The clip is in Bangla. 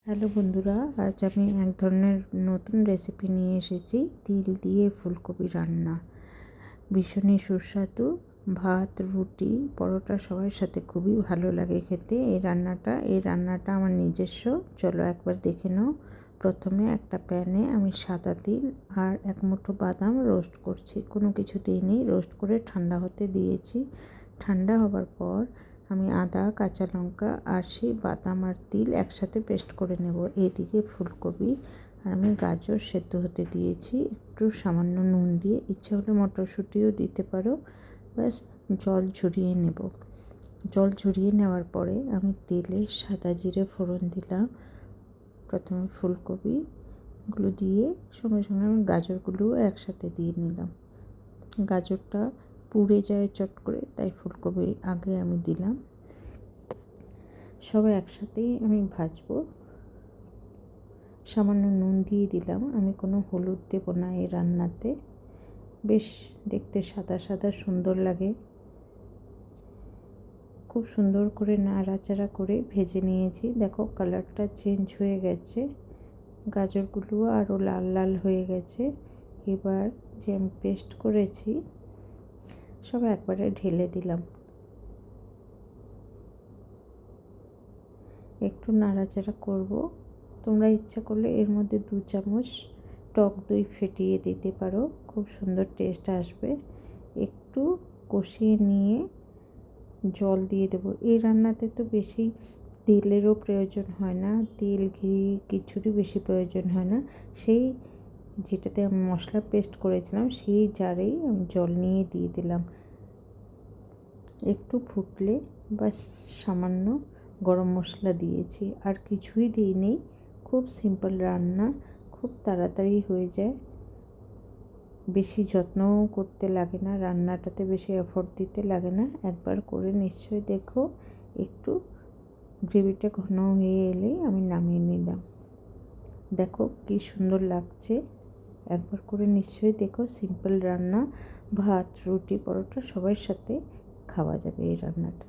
হ্যালো বন্ধুরা, আজ আমি এক ধরনের নতুন রেসিপি নিয়ে এসেছি। তিল দিয়ে ফুলকপি রান্না ভীষণই সুস্বাদু। ভাত, রুটি, পরোটা সবার সাথে খুবই ভালো লাগে খেতে এই রান্নাটা আমার নিজস্ব। চলো একবার দেখে নাও। প্রথমে একটা প্যানে আমি সাদা তিল আর এক মুঠো বাদাম রোস্ট করছি। কোনো কিছু দিইনি, রোস্ট করে ঠান্ডা হতে দিয়েছি। ঠান্ডা হবার পর আমি আদা, কাঁচা লঙ্কা আর সেই বাদাম আর তিল একসাথে পেস্ট করে নেব। এইদিকে ফুলকপি আর আমি গাজর সেদ্ধ হতে দিয়েছি একটু সামান্য নুন দিয়ে। ইচ্ছে হলে মটরশুঁটিও দিতে পারো। ব্যাস জল ঝরিয়ে নেব। জল ঝরিয়ে নেওয়ার পরে আমি তেলে সাদা জিরে ফোড়ন দিলাম। প্রথমে ফুলকপিগুলো দিয়ে সঙ্গে সঙ্গে আমি গাজরগুলোও একসাথে দিয়ে নিলাম। গাজরটা পুড়ে যায় চট করে, তাই ফুলকপি আগে আমি দিলাম। সবাই একসাথেই আমি ভাজবো। সামান্য নুন দিয়ে দিলাম, আমি কোনো হলুদ দেবো না এই রান্নাতে। বেশ দেখতে সাদা সাদা সুন্দর লাগে। খুব সুন্দর করে নাড়াচাড়া করে ভেজে নিয়েছি। দেখো কালারটা চেঞ্জ হয়ে গেছে, গাজরগুলো আরও লাল লাল হয়ে গেছে। এবার যে আমি পেস্ট করেছি সব একবারে ঢেলে দিলাম। একটু নাড়াচাড়া করব। তোমরা ইচ্ছা করলে এর মধ্যে 2 চামচ টক দই ফেটিয়ে দিতে পারো, খুব সুন্দর টেস্ট আসবে। একটু কষিয়ে নিয়ে জল দিয়ে দেবো। এই রান্নাতে তো বেশি তেলেরও প্রয়োজন হয় না, তেল ঘি কিছুরই বেশি প্রয়োজন হয় না। সেই যেটাতে আমি মশলা পেস্ট করেছিলাম সেই জারেই আমি জল নিয়ে দিয়ে দিলাম। একটু ফুটলে বাস সামান্য গরম মশলা দিয়েছি, আর কিছুই দিইনি। খুব সিম্পল রান্না, খুব তাড়াতাড়ি হয়ে যায়। বেশি যত্নও করতে লাগে না, রান্নাটাতে বেশি এফোর্ট দিতে লাগে না। একবার করে নিশ্চয়ই দেখো। একটু গ্রেভিটা ঘন হয়ে এলেই আমি নামিয়ে নিলাম। দেখো কি সুন্দর লাগছে। একবার করে নিশ্চয়ই দেখো। সিম্পল রান্না, ভাত, রুটি, পরোটা সবার সাথে খাওয়া যাবে এই রান্নাটা।